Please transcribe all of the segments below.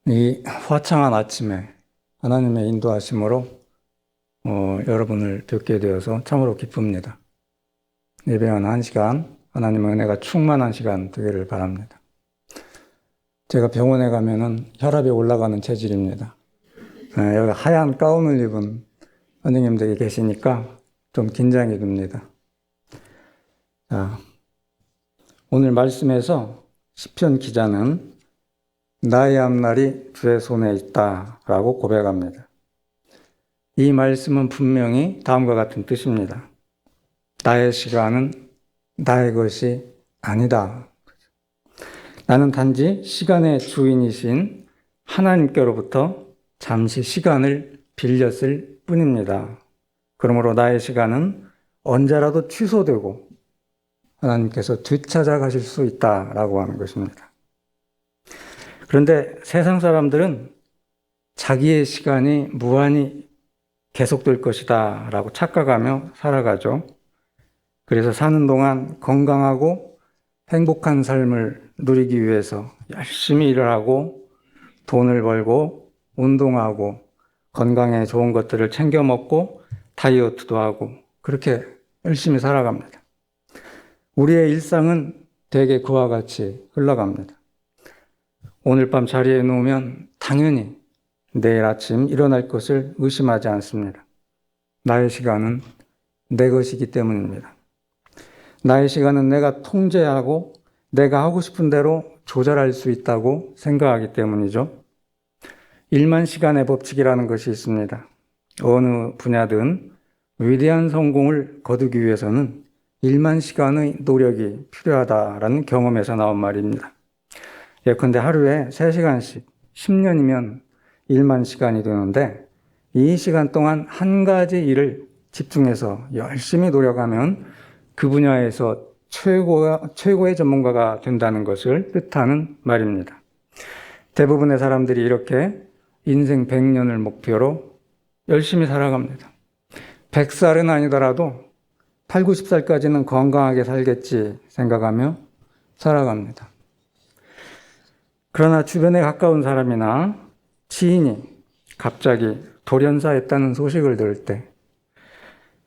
이 화창한 아침에 하나님의 인도하심으로 여러분을 뵙게 되어서 참으로 기쁩니다. 예배하는 한 시간, 하나님의 은혜가 충만한 시간 되기를 바랍니다. 제가 병원에 가면은 혈압이 올라가는 체질입니다. 여기 하얀 가운을 입은 선생님들이 계시니까 좀 긴장이 됩니다. 자, 오늘 말씀에서 시편 기자는 나의 앞날이 주의 손에 있다라고 고백합니다. 이 말씀은 분명히 다음과 같은 뜻입니다. 나의 시간은 나의 것이 아니다. 나는 단지 시간의 주인이신 하나님께로부터 잠시 시간을 빌렸을 뿐입니다. 그러므로 나의 시간은 언제라도 취소되고 하나님께서 되찾아가실 수 있다라고 하는 것입니다. 그런데 세상 사람들은 자기의 시간이 무한히 계속될 것이다 라고 착각하며 살아가죠. 그래서 사는 동안 건강하고 행복한 삶을 누리기 위해서 열심히 일을 하고 돈을 벌고 운동하고 건강에 좋은 것들을 챙겨 먹고 다이어트도 하고 그렇게 열심히 살아갑니다. 우리의 일상은 대개 그와 같이 흘러갑니다. 오늘 밤 자리에 누우면 당연히 내일 아침 일어날 것을 의심하지 않습니다. 나의 시간은 내 것이기 때문입니다. 나의 시간은 내가 통제하고 내가 하고 싶은 대로 조절할 수 있다고 생각하기 때문이죠. 1만 시간의 법칙이라는 것이 있습니다. 어느 분야든 위대한 성공을 거두기 위해서는 1만 시간의 노력이 필요하다라는 경험에서 나온 말입니다. 예컨대 하루에 3시간씩 10년이면 1만 시간이 되는데 이 시간 동안 한 가지 일을 집중해서 열심히 노력하면 그 분야에서 최고의 전문가가 된다는 것을 뜻하는 말입니다. 대부분의 사람들이 이렇게 인생 100년을 목표로 열심히 살아갑니다. 100살은 아니더라도 8, 90살까지는 건강하게 살겠지 생각하며 살아갑니다. 그러나 주변에 가까운 사람이나 지인이 갑자기 돌연사했다는 소식을 들을 때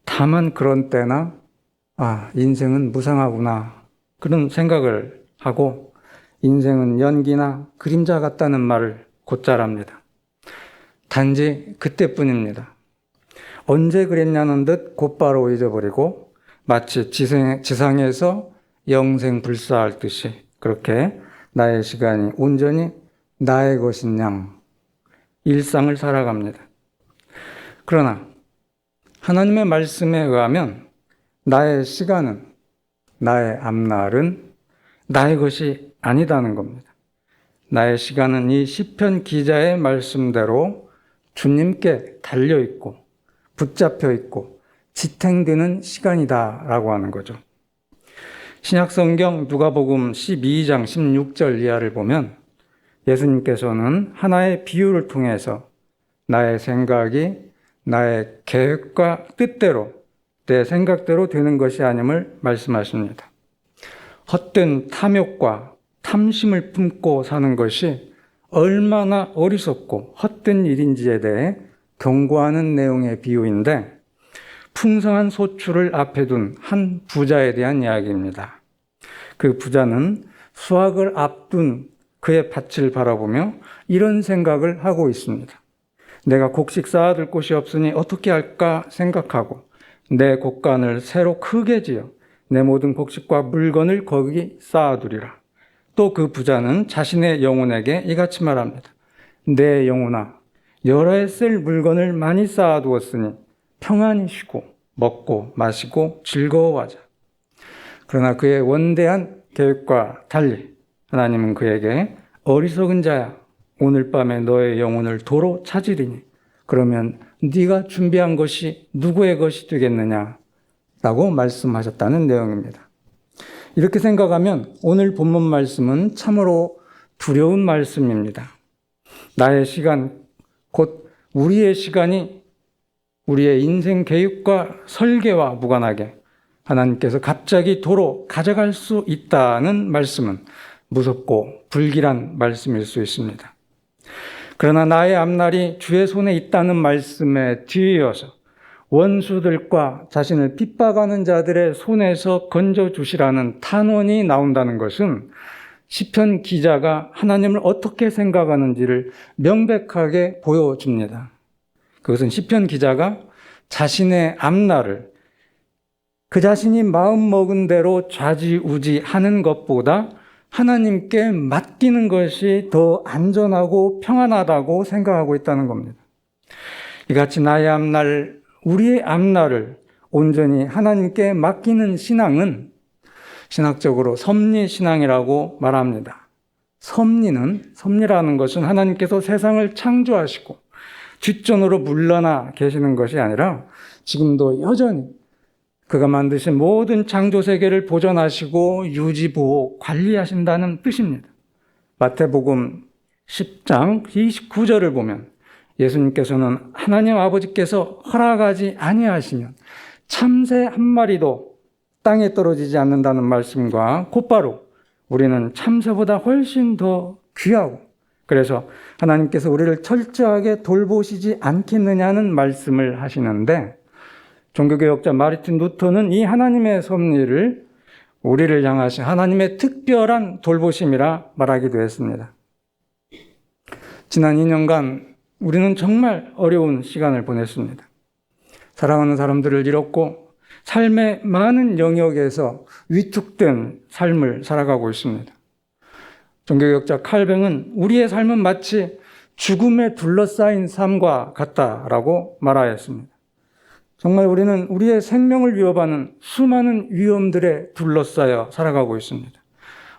다만 그런 때나 인생은 무상하구나 그런 생각을 하고 인생은 연기나 그림자 같다는 말을 곧잘 합니다. 단지 그때뿐입니다. 언제 그랬냐는 듯 곧바로 잊어버리고 마치 지상에서 영생불사할 듯이 그렇게 나의 시간이 온전히 나의 것인 양 일상을 살아갑니다. 그러나 하나님의 말씀에 의하면 나의 시간은, 나의 앞날은 나의 것이 아니다는 겁니다. 나의 시간은 이 시편 기자의 말씀대로 주님께 달려있고 붙잡혀 있고 지탱되는 시간이다라고 하는 거죠. 신약성경 누가복음 12장 16절 이하를 보면 예수님께서는 하나의 비유를 통해서 나의 생각이 나의 계획과 뜻대로 내 생각대로 되는 것이 아님을 말씀하십니다. 헛된 탐욕과 탐심을 품고 사는 것이 얼마나 어리석고 헛된 일인지에 대해 경고하는 내용의 비유인데 풍성한 소출을 앞에 둔 한 부자에 대한 이야기입니다. 그 부자는 수확을 앞둔 그의 밭을 바라보며 이런 생각을 하고 있습니다. 내가 곡식 쌓아둘 곳이 없으니 어떻게 할까 생각하고 내 곡간을 새로 크게 지어 내 모든 곡식과 물건을 거기 쌓아두리라. 또 그 부자는 자신의 영혼에게 이같이 말합니다. 내 영혼아, 여러 해 쓸 물건을 많이 쌓아두었으니 평안히 쉬고 먹고 마시고 즐거워하자. 그러나 그의 원대한 계획과 달리 하나님은 그에게 어리석은 자야, 오늘 밤에 너의 영혼을 도로 찾으리니 그러면 네가 준비한 것이 누구의 것이 되겠느냐 라고 말씀하셨다는 내용입니다. 이렇게 생각하면 오늘 본문 말씀은 참으로 두려운 말씀입니다. 나의 시간, 곧 우리의 시간이 우리의 인생 계획과 설계와 무관하게 하나님께서 갑자기 도로 가져갈 수 있다는 말씀은 무섭고 불길한 말씀일 수 있습니다. 그러나 나의 앞날이 주의 손에 있다는 말씀에 뒤이어서 원수들과 자신을 핍박하는 자들의 손에서 건져주시라는 탄원이 나온다는 것은 시편 기자가 하나님을 어떻게 생각하는지를 명백하게 보여줍니다. 그것은 시편 기자가 자신의 앞날을 그 자신이 마음먹은 대로 좌지우지하는 것보다 하나님께 맡기는 것이 더 안전하고 평안하다고 생각하고 있다는 겁니다. 이같이 나의 앞날, 우리의 앞날을 온전히 하나님께 맡기는 신앙은 신학적으로 섭리신앙이라고 말합니다. 섭리라는 것은 하나님께서 세상을 창조하시고 뒷전으로 물러나 계시는 것이 아니라 지금도 여전히 그가 만드신 모든 창조세계를 보존하시고 유지보호, 관리하신다는 뜻입니다. 마태복음 10장 29절을 보면 예수님께서는 하나님 아버지께서 허락하지 아니하시면 참새 한 마리도 땅에 떨어지지 않는다는 말씀과 곧바로 우리는 참새보다 훨씬 더 귀하고 그래서 하나님께서 우리를 철저하게 돌보시지 않겠느냐는 말씀을 하시는데 종교개혁자 마르틴 루터는 이 하나님의 섭리를 우리를 향하신 하나님의 특별한 돌보심이라 말하기도 했습니다. 지난 2년간 우리는 정말 어려운 시간을 보냈습니다. 사랑하는 사람들을 잃었고 삶의 많은 영역에서 위축된 삶을 살아가고 있습니다. 종교개혁자 칼뱅은 우리의 삶은 마치 죽음에 둘러싸인 삶과 같다라고 말하였습니다. 정말 우리는 우리의 생명을 위협하는 수많은 위험들에 둘러싸여 살아가고 있습니다.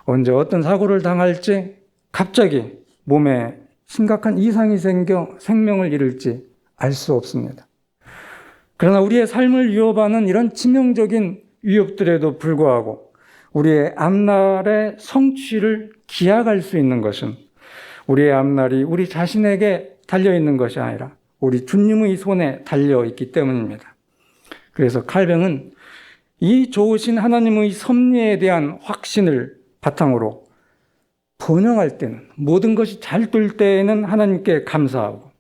언제 어떤 사고를 당할지 갑자기 몸에 심각한 이상이 생겨 생명을 잃을지 알 수 없습니다. 그러나 우리의 삶을 위협하는 이런 치명적인 위협들에도 불구하고 우리의 앞날의 성취를 기약할 수 있는 것은 우리의 앞날이 우리 자신에게 달려있는 것이 아니라 우리 주님의 손에 달려있기 때문입니다. 그래서 칼뱅은 이 좋으신 하나님의 섭리에 대한 확신을 바탕으로 번영할 때는 모든 것이 잘 될 때에는 하나님께 감사하고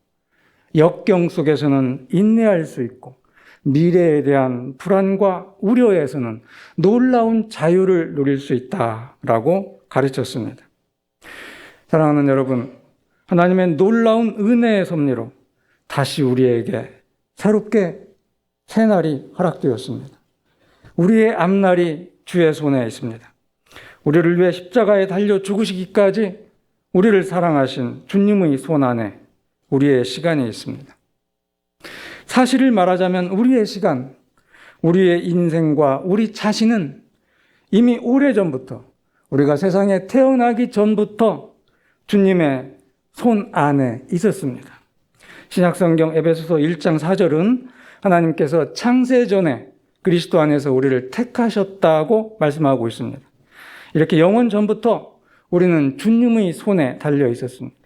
역경 속에서는 인내할 수 있고 미래에 대한 불안과 우려에서는 놀라운 자유를 누릴 수 있다라고 가르쳤습니다. 사랑하는 여러분, 하나님의 놀라운 은혜의 섭리로 다시 우리에게 새롭게 새날이 허락되었습니다. 우리의 앞날이 주의 손에 있습니다. 우리를 위해 십자가에 달려 죽으시기까지 우리를 사랑하신 주님의 손 안에 우리의 시간이 있습니다. 사실을 말하자면 우리의 시간, 우리의 인생과 우리 자신은 이미 오래전부터 우리가 세상에 태어나기 전부터 주님의 손 안에 있었습니다. 신약성경 에베소서 1장 4절은 하나님께서 창세전에 그리스도 안에서 우리를 택하셨다고 말씀하고 있습니다. 이렇게 영원 전부터 우리는 주님의 손에 달려 있었습니다.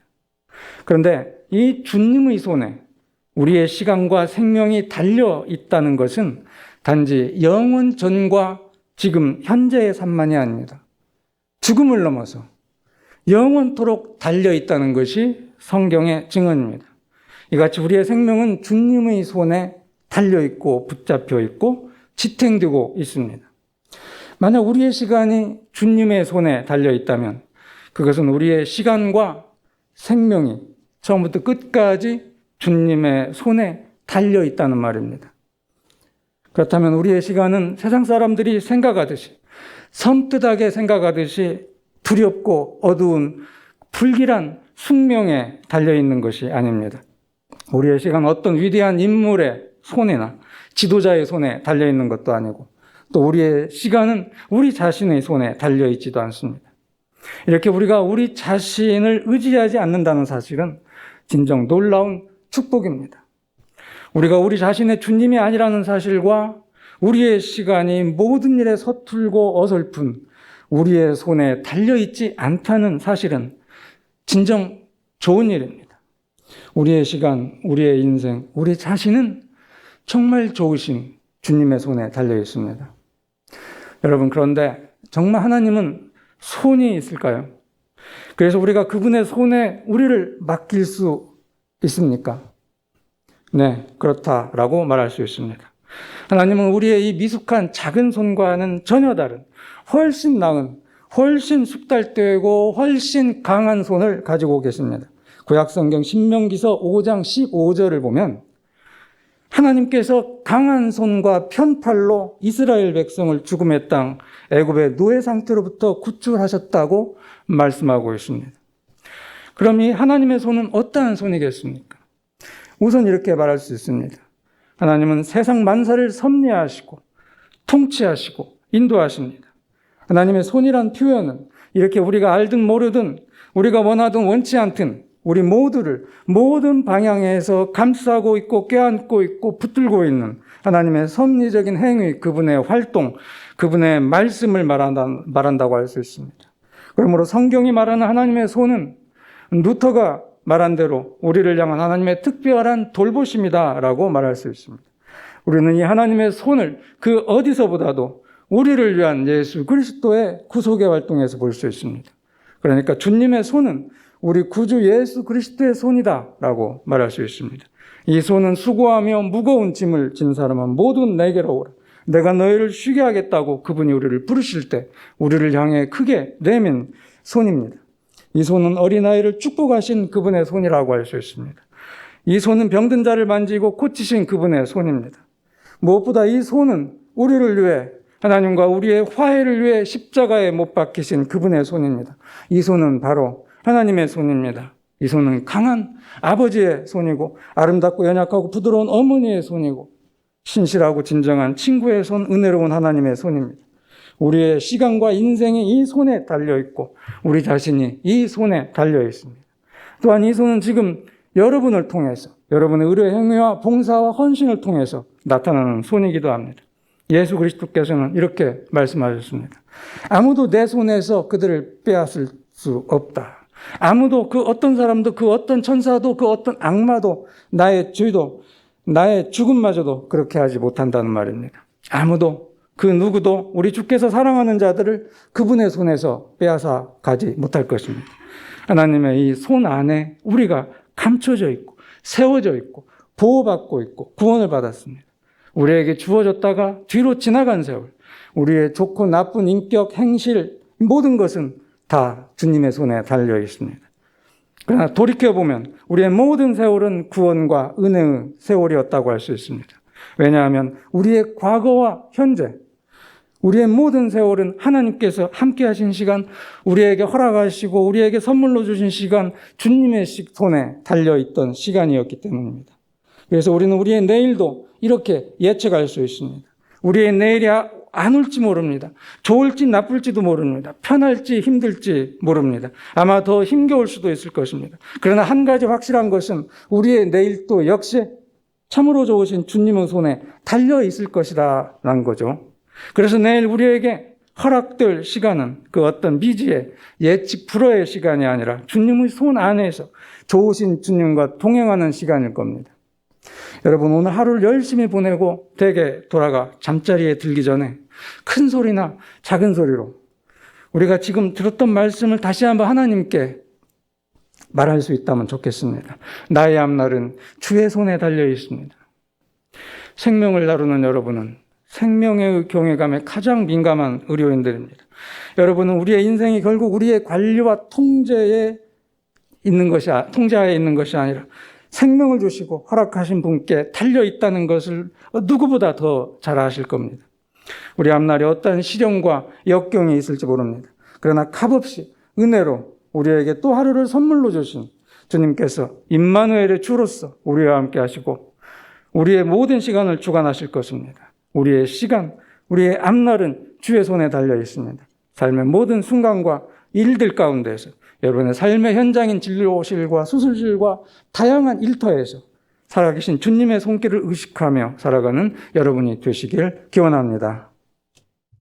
그런데 이 주님의 손에 우리의 시간과 생명이 달려 있다는 것은 단지 영원 전과 지금 현재의 삶만이 아닙니다. 죽음을 넘어서 영원토록 달려 있다는 것이 성경의 증언입니다. 이같이 우리의 생명은 주님의 손에 달려 있고 붙잡혀 있고 지탱되고 있습니다. 만약 우리의 시간이 주님의 손에 달려 있다면 그것은 우리의 시간과 생명이 처음부터 끝까지 주님의 손에 달려 있다는 말입니다. 그렇다면 우리의 시간은 세상 사람들이 생각하듯이 섬뜩하게 생각하듯이 두렵고 어두운 불길한 숙명에 달려 있는 것이 아닙니다. 우리의 시간은 어떤 위대한 인물의 손에나 지도자의 손에 달려 있는 것도 아니고 또 우리의 시간은 우리 자신의 손에 달려 있지도 않습니다. 이렇게 우리가 우리 자신을 의지하지 않는다는 사실은 진정 놀라운 축복입니다. 우리가 우리 자신의 주님이 아니라는 사실과 우리의 시간이 모든 일에 서툴고 어설픈 우리의 손에 달려있지 않다는 사실은 진정 좋은 일입니다. 우리의 시간, 우리의 인생, 우리 자신은 정말 좋으신 주님의 손에 달려 있습니다. 여러분, 그런데 정말 하나님은 손이 있을까요? 그래서 우리가 그분의 손에 우리를 맡길 수 있습니까? 네, 그렇다라고 말할 수 있습니다. 하나님은 우리의 이 미숙한 작은 손과는 전혀 다른, 훨씬 나은, 훨씬 숙달되고 훨씬 강한 손을 가지고 계십니다. 구약성경 신명기서 5장 15절을 보면 하나님께서 강한 손과 편팔로 이스라엘 백성을 죽음의 땅 애굽의 노예 상태로부터 구출하셨다고 말씀하고 있습니다. 그럼 이 하나님의 손은 어떠한 손이겠습니까? 우선 이렇게 말할 수 있습니다. 하나님은 세상 만사를 섭리하시고 통치하시고 인도하십니다. 하나님의 손이란 표현은 이렇게 우리가 알든 모르든 우리가 원하든 원치 않든 우리 모두를 모든 방향에서 감싸고 있고 껴안고 있고 붙들고 있는 하나님의 섭리적인 행위, 그분의 활동, 그분의 말씀을 말한다고 할 수 있습니다. 그러므로 성경이 말하는 하나님의 손은 루터가 말한 대로 우리를 향한 하나님의 특별한 돌보심이다라고 말할 수 있습니다. 우리는 이 하나님의 손을 그 어디서보다도 우리를 위한 예수 그리스도의 구속의 활동에서 볼 수 있습니다. 그러니까 주님의 손은 우리 구주 예수 그리스도의 손이다라고 말할 수 있습니다. 이 손은 수고하며 무거운 짐을 진 사람은 모두 내게로 오라. 내가 너희를 쉬게 하겠다고 그분이 우리를 부르실 때 우리를 향해 크게 내민 손입니다. 이 손은 어린아이를 축복하신 그분의 손이라고 할 수 있습니다. 이 손은 병든 자를 만지고 고치신 그분의 손입니다. 무엇보다 이 손은 우리를 위해 하나님과 우리의 화해를 위해 십자가에 못 박히신 그분의 손입니다. 이 손은 바로 하나님의 손입니다. 이 손은 강한 아버지의 손이고 아름답고 연약하고 부드러운 어머니의 손이고 신실하고 진정한 친구의 손, 은혜로운 하나님의 손입니다. 우리의 시간과 인생이 이 손에 달려있고 우리 자신이 이 손에 달려있습니다. 또한 이 손은 지금 여러분을 통해서 여러분의 의뢰 행위와 봉사와 헌신을 통해서 나타나는 손이기도 합니다. 예수 그리스도께서는 이렇게 말씀하셨습니다. 아무도 내 손에서 그들을 빼앗을 수 없다. 아무도 그 어떤 사람도 그 어떤 천사도 그 어떤 악마도 나의 죄도 나의 죽음마저도 그렇게 하지 못한다는 말입니다. 아무도 그 누구도 우리 주께서 사랑하는 자들을 그분의 손에서 빼앗아 가지 못할 것입니다. 하나님의 이 손 안에 우리가 감춰져 있고 세워져 있고 보호받고 있고 구원을 받았습니다. 우리에게 주어졌다가 뒤로 지나간 세월, 우리의 좋고 나쁜 인격, 행실 모든 것은 다 주님의 손에 달려 있습니다. 그러나 돌이켜보면 우리의 모든 세월은 구원과 은혜의 세월이었다고 할 수 있습니다. 왜냐하면 우리의 과거와 현재, 우리의 모든 세월은 하나님께서 함께 하신 시간, 우리에게 허락하시고 우리에게 선물로 주신 시간, 주님의 손에 달려있던 시간이었기 때문입니다. 그래서 우리는 우리의 내일도 이렇게 예측할 수 있습니다. 우리의 내일이 안 올지 모릅니다. 좋을지 나쁠지도 모릅니다. 편할지 힘들지 모릅니다. 아마 더 힘겨울 수도 있을 것입니다. 그러나 한 가지 확실한 것은 우리의 내일도 역시 참으로 좋으신 주님의 손에 달려 있을 것이라는 거죠. 그래서 내일 우리에게 허락될 시간은 그 어떤 미지의 예측 불허의 시간이 아니라 주님의 손 안에서 좋으신 주님과 동행하는 시간일 겁니다. 여러분, 오늘 하루를 열심히 보내고 댁에 돌아가 잠자리에 들기 전에 큰 소리나 작은 소리로 우리가 지금 들었던 말씀을 다시 한번 하나님께 말할 수 있다면 좋겠습니다. 나의 앞날은 주의 손에 달려 있습니다. 생명을 다루는 여러분은 생명의 경외감에 가장 민감한 의료인들입니다. 여러분은 우리의 인생이 결국 우리의 관리와 통제하에 있는 것이 아니라 생명을 주시고 허락하신 분께 달려있다는 것을 누구보다 더 잘 아실 겁니다. 우리 앞날에 어떠한 시련과 역경이 있을지 모릅니다. 그러나 값없이 은혜로 우리에게 또 하루를 선물로 주신 주님께서 임마누엘의 주로서 우리와 함께 하시고 우리의 모든 시간을 주관하실 것입니다. 우리의 시간, 우리의 앞날은 주의 손에 달려 있습니다. 삶의 모든 순간과 일들 가운데서 여러분의 삶의 현장인 진료실과 수술실과 다양한 일터에서 살아계신 주님의 손길을 의식하며 살아가는 여러분이 되시길 기원합니다.